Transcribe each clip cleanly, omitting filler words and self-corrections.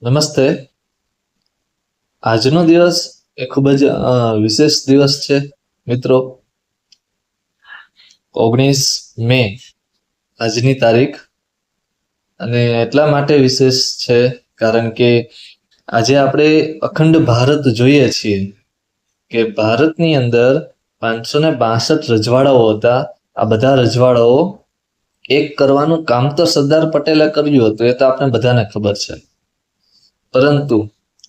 નમસ્તે. આજનો દિવસ એ ખૂબ જ વિશેષ દિવસ છે મિત્રો. 19 મે આજની તારીખ, અને એટલા માટે વિશેષ છે કારણ કે આજે આપણે અખંડ ભારત જોઈએ છીએ કે ભારતની અંદર 562 રજવાડાઓ હતા. આ બધા રજવાડાઓ એક કરવાનું કામ તો સરદાર પટેલે કર્યું હતું, એ તો આપણે બધાને ખબર છે. પરંતુ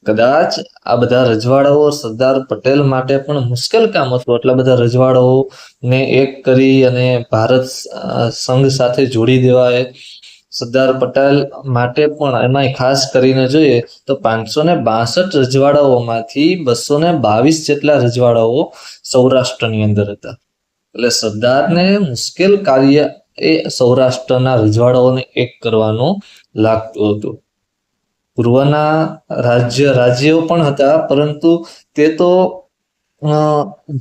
કદાચ આ બધા રજવાડાઓ સરદાર પટેલ માટે પણ મુશ્કેલ કામ હતું. એટલા બધા રજવાડાઓને એક કરી અને ભારત સંઘ સાથે જોડી દેવાય. સરદાર પટેલ માટે પણ એમાંય ખાસ કરીને જોઈએ તો 562 રજવાડાઓમાંથી 222 જેટલા રજવાડાઓ સૌરાષ્ટ્રની અંદર હતા. એટલે સરદારને મુશ્કેલ કાર્ય એ સૌરાષ્ટ્રના રજવાડાઓને એક કરવાનું લાગતું હતું. પૂર્વના રાજ્યો પણ હતા, પરંતુ તે તો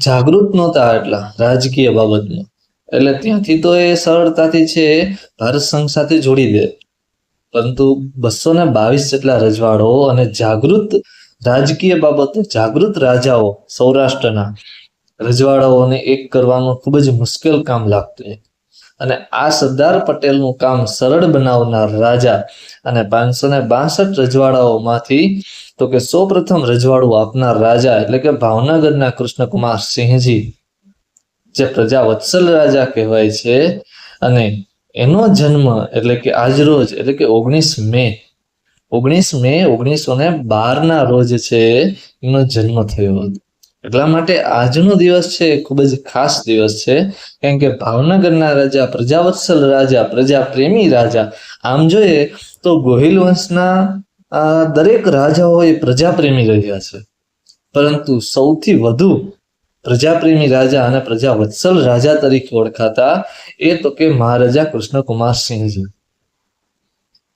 જાગૃત નહોતા એટલા રાજકીય બાબતમાં. એટલે ત્યાંથી તો એ સરળતાથી છે ભારત સંઘ સાથે જોડી દે. પરંતુ 222 જેટલા રજવાડાઓ અને જાગૃત રાજકીય બાબતે જાગૃત રાજાઓ સૌરાષ્ટ્રના રજવાડાઓને એક કરવાનું ખૂબ જ મુશ્કેલ કામ લાગતું. અને આ સરદાર પટેલનું કામ સરળ બનાવનાર રાજા અને 562 રજવાડાઓમાંથી તો કે સૌપ્રથમ રજવાડું આપનાર રાજા એટલે કે ભાવનગરના કૃષ્ણકુમાર સિંહજી, જે પ્રજા વત્સલ રાજા કહેવાય છે. અને એનો જન્મ એટલે કે આજરોજ એટલે કે 19 મે 1912 ના રોજ છે એનો જન્મ થયો હતો. એટલા માટે આજનો દિવસ છે ખૂબ જ ખાસ દિવસ છે, કારણ કે ભાવનગરના રાજા, પ્રજાવત્સલ રાજા, પ્રજા પ્રેમી રાજા. આમ જોઈએ તો ગોહિલ વંશના દરેક રાજાઓ એ પ્રજાપ્રેમી રહ્યા છે, પરંતુ સૌથી વધુ પ્રજાપ્રેમી રાજા અને પ્રજાવત્સલ રાજા તરીકે ઓળખાતા એ તો કે મહારાજા કૃષ્ણકુમાર સિંહજી,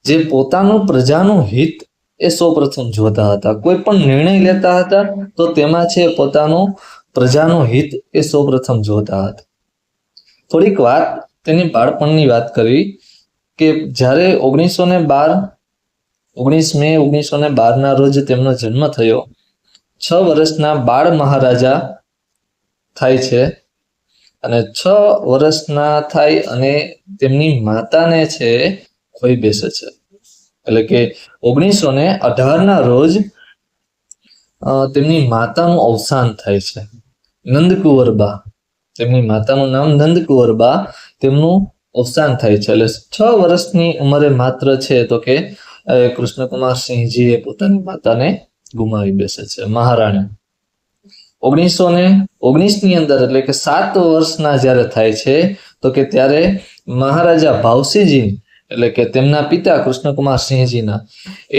જે પોતાનું પ્રજાનું હિત એ સૌપ્રથમ જોતા હતા. કોઈ પણ નિર્ણય લેતા હતા તો તેમાં છે પોતાનું પ્રજાનું હિત એ સૌપ્રથમ જોતા હતા. થોડીક વાત તેની બાળપણની વાત કરી કે જ્યારે 19 મે 1912 ના રોજ તેમનો જન્મ થયો. 6 વર્ષના બાળ મહારાજા થાય છે, અને 6 વર્ષના થાય અને તેમની માતાને છે ખોઈ બેસે છે. એટલે કે 1918 ના રોજ તેમની માતાનું અવસાન થાય છે. નંદકુંવરબા, તેમની માતાનું નામ નંદકુંવરબા, તેમનું અવસાન થાય છે. એટલે 6 વર્ષની ઉંમરે માત્ર છે તો કે કૃષ્ણકુમાર સિંહજી એ પોતાની માતાને ગુમાવી બેસે છે, મહારાણી. 1919 ની અંદર એટલે કે 7 વર્ષના જ્યારે થાય છે તો કે ત્યારે મહારાજા ભાવસિંહજી એટલે કે તેમના પિતા કૃષ્ણકુમાર સિંહજીના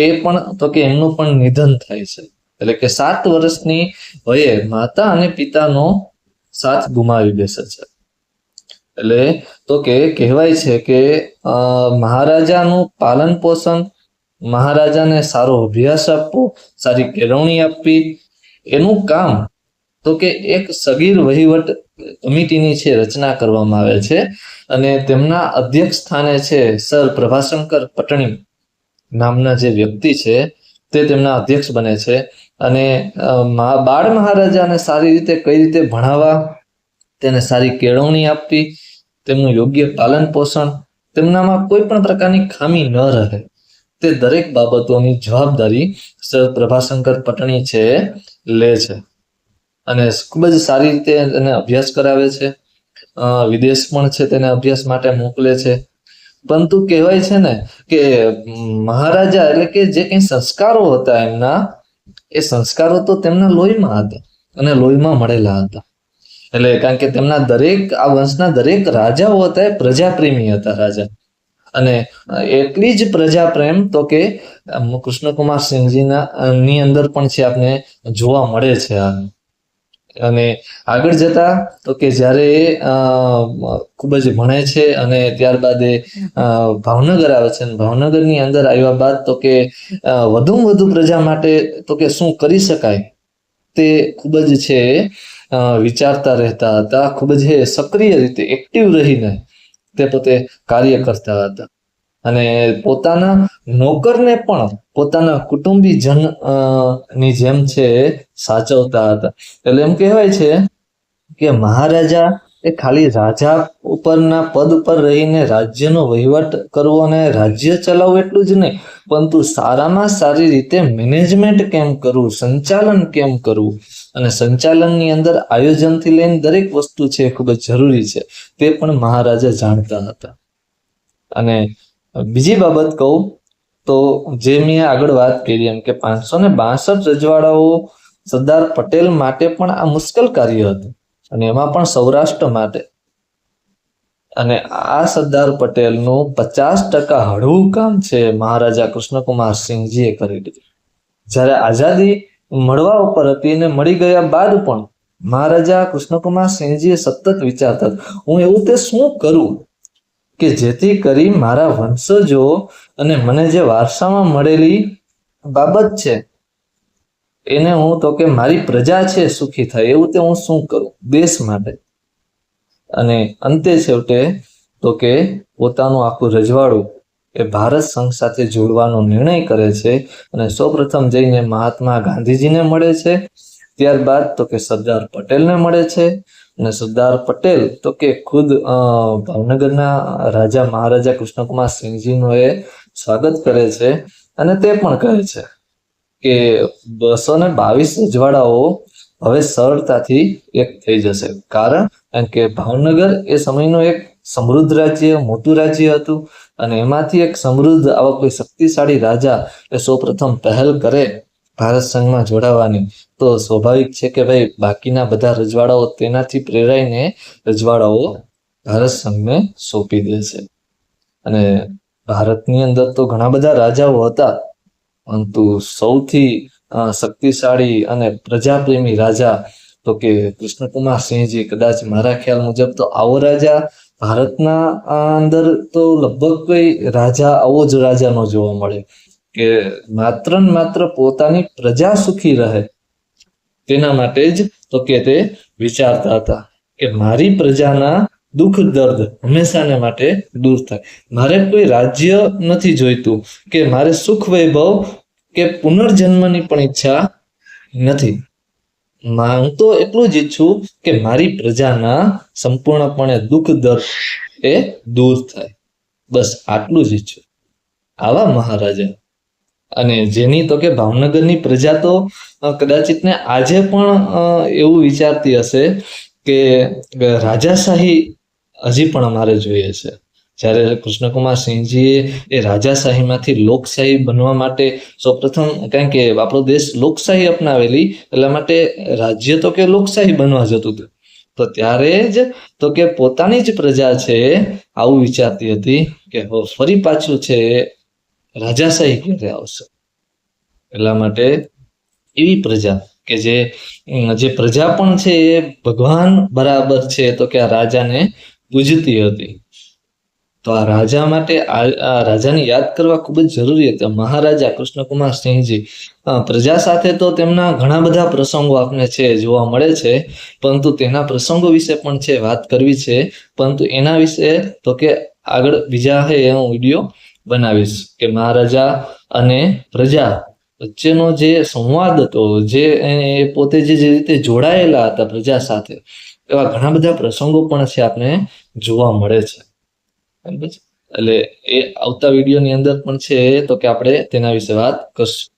એ પણ તો કે એમનું પણ નિધન થાય છે. એટલે કે 7 વર્ષની વયે માતા અને પિતાનો સાથ ગુમાવી બેસે છે. એટલે તો કે કહેવાય છે કે મહારાજાનું પાલન પોષણ, મહારાજાને સારો અભ્યાસ આપવો, સારી કેળવણી આપવી, એનું કામ તો કે એક સગીર વહીવટ કમિટીની છે રચના કરવામાં આવે છે. અને તેમના અધ્યક્ષ સ્થાને છે સર પ્રભાશંકર પટણી નામના જે વ્યક્તિ છે તે તેમના અધ્યક્ષ બને છે. અને બાળ મહારાજાને સારી રીતે કઈ રીતે ભણાવવા, તેને સારી કેળવણી આપવી, તેમનું યોગ્ય પાલન પોષણ, તેમનામાં કોઈ પણ પ્રકારની ખામી ન રહે, તે દરેક બાબતોની જવાબદારી સર પ્રભાશંકર પટણી છે લે છે. અને ખૂબ જ સારી રીતે એને અભ્યાસ કરાવે છે. વિદેશ પણ છે તેને અભ્યાસ માટે મોકલે છે. પરંતુ કહેવાય છે ને કે મહારાજા એટલે કે જે કંઈ સંસ્કારો હતા એમના, એ સંસ્કારો તો તેમના લોહીમાં હતા અને લોહીમાં મળેલા હતા. એટલે કારણ કે તેમના દરેક આ વંશના દરેક રાજાઓ હતા એ પ્રજાપ્રેમી હતા રાજા. અને એટલી જ પ્રજા પ્રેમ તો કે કૃષ્ણકુમાર સિંહજીના ની અંદર પણ છે આપને જોવા મળે છે. અને આગળ જતા તો કે જ્યારે ખૂબ જ ભણે છે અને ત્યારબાદ એ ભાવનગર આવે છે. ભાવનગરની અંદર આવ્યા બાદ તો કે વધુમાં વધુ પ્રજા માટે તો કે શું કરી શકાય તે ખૂબ જ છે વિચારતા રહેતા હતા. ખૂબ જ સક્રિય રીતે એક્ટિવ રહીને તે પોતે કાર્ય કરતા હતા. અને પોતાના નોકરને પણ પોતાના કુટુંબીજન ની જેમ છે સાચવતા હતા. એટલે એમ કહેવાય છે કે મહારાજા એ ખાલી રાજા ઉપરના પદ ઉપર રહીને રાજ્યનો વહીવટ કરવો અને રાજ્ય ચલાવવું એટલું જ નહીં, પરંતુ સારામાં સારી રીતે મેનેજમેન્ટ કેમ કરવું, સંચાલન કેમ કરવું, અને સંચાલનની અંદર આયોજનથી લઈને દરેક વસ્તુ છે એ ખૂબ જ જરૂરી છે, તે પણ મહારાજા જાણતા હતા. અને બીજી બાબત કહું તો જે મેં આગળ વાત કરી એમ કે 562 રજવાડાઓ સરદાર પટેલ માટે પણ આ મુશ્કેલ કાર્ય હતું, અને એમાં પણ સૌરાષ્ટ્ર માટે. અને આ સરદાર પટેલનું 50% હળવું કામ છે મહારાજા કૃષ્ણકુમાર સિંહજીએ કરી દીધું. જ્યારે આઝાદી મળવા ઉપર હતી અને મળી ગયા બાદ પણ મહારાજા કૃષ્ણકુમાર સિંહજીએ સતત વિચારતા હું એવું તે શું કરું કે જેથી કરી મારા વંશજો અને મને જે વારસામાં મળેલી બાબત છે એને હું તો કે મારી પ્રજા છે સુખી થાય, એવું તે હું શું કરું દેશ માટે. અને અંતે છેવટે તો કે પોતાનું આખું રજવાડું એ ભારત સંઘ સાથે જોડવાનો નિર્ણય કરે છે, અને સૌપ્રથમ જઈને મહાત્મા ગાંધીજીને મળે છે, ત્યારબાદ તો કે સરદાર પટેલને મળે છે. અને સરદાર પટેલ તો કે ખુદ ભાવનગરના રાજા મહારાજા કૃષ્ણકુમાર સિંહજીનું એ સ્વાગત કરે છે, અને તે પણ કહે છે કે 222 રજવાડાઓ હવે સરળતાથી એક થઈ જશે. કારણ કે ભાવનગર એ સમયનું એક સમૃદ્ધ રાજ્ય, મોટું રાજ્ય હતું, અને એમાંથી એક સમૃદ્ધ આવા કોઈ શક્તિશાળી રાજા એ સૌપ્રથમ પહેલ કરે ભારત સંઘમાં જોડાવાની, તો સ્વાભાવિક છે કે ભાઈ બાકીના બધા રજવાડાઓ તેનાથી પ્રેરાઈને રજવાડાઓ ભારત સંઘને સોંપી દે છે. અને ભારતની અંદર તો ઘણા બધા રાજાઓ હતા, પરંતુ સૌથી શક્તિશાળી અને પ્રજાપ્રેમી રાજા તો કે કૃષ્ણકુમાર સિંહજી, કદાચ મારા ખ્યાલ મુજબ તો આવો રાજા ભારતના અંદર તો લગભગ કોઈ રાજા આવો જ રાજા ન જોવા મળે કે માત્ર ને માત્ર પોતાની પ્રજા સુખી રહે તેના માટે જ તો કે તે વિચારતા હતા કે મારી પ્રજાના દુઃખ દર્દ હંમેશાને માટે દૂર થાય. મારે કોઈ રાજ્ય નથી જોઈતું, કે મારે સુખ વૈભવ કે પુનર્જન્મની પણ ઈચ્છા નથી. હું તો એટલું જ ઈચ્છું કે મારી પ્રજાના સંપૂર્ણપણે દુઃખ દર્દ એ દૂર થાય, બસ આટલું જ ઈચ્છું. આવા મહારાજા, અને જેની તો કે ભાવનગરની પ્રજા તો કદાચિતને આજે પણ એવું વિચારતી હશે કે રાજાશાહી હજી પણ અમારે જોઈએ છે. જ્યારે કૃષ્ણકુમાર સિંહજીએ એ રાજાશાહીમાંથી લોકશાહી બનવા માટે સૌપ્રથમ, કારણ કે આપણો દેશ લોકશાહી અપનાવેલી એટલા માટે રાજ્ય તો કે લોકશાહી બનવા જતું હતું, તો ત્યારે જ તો કે પોતાની જ પ્રજા છે આવું વિચારતી હતી કે ફરી પાછું છે રાજાશાહી ક્યારે આવશે. એટલા માટે એવી પ્રજા કે જે પ્રજા પણ છે એ ભગવાન બરાબર છે તો કે આ રાજાને પૂજતી હતી. તો આ રાજા માટે આ રાજાને યાદ કરવા ખૂબ જ જરૂરી હતા. મહારાજા કૃષ્ણકુમાર સિંહજી પ્રજા સાથે તો તેમના ઘણા બધા પ્રસંગો આપને છે જોવા મળે છે, પરંતુ તેના પ્રસંગો વિશે પણ છે વાત કરવી છે, પરંતુ એના વિશે તો કે આગળ બીજા હું વિડીયો બનાવીશ કે મહારાજા અને પ્રજા વચ્ચેનો જે સંવાદ હતો, જે પોતે જે રીતે જોડાયેલા હતા પ્રજા સાથે, એવા ઘણા બધા પ્રસંગો પણ છે આપણે જોવા મળે છે. એટલે એ આવતા વિડીયોની અંદર પણ છે તો કે આપણે તેના વિશે વાત કરશું.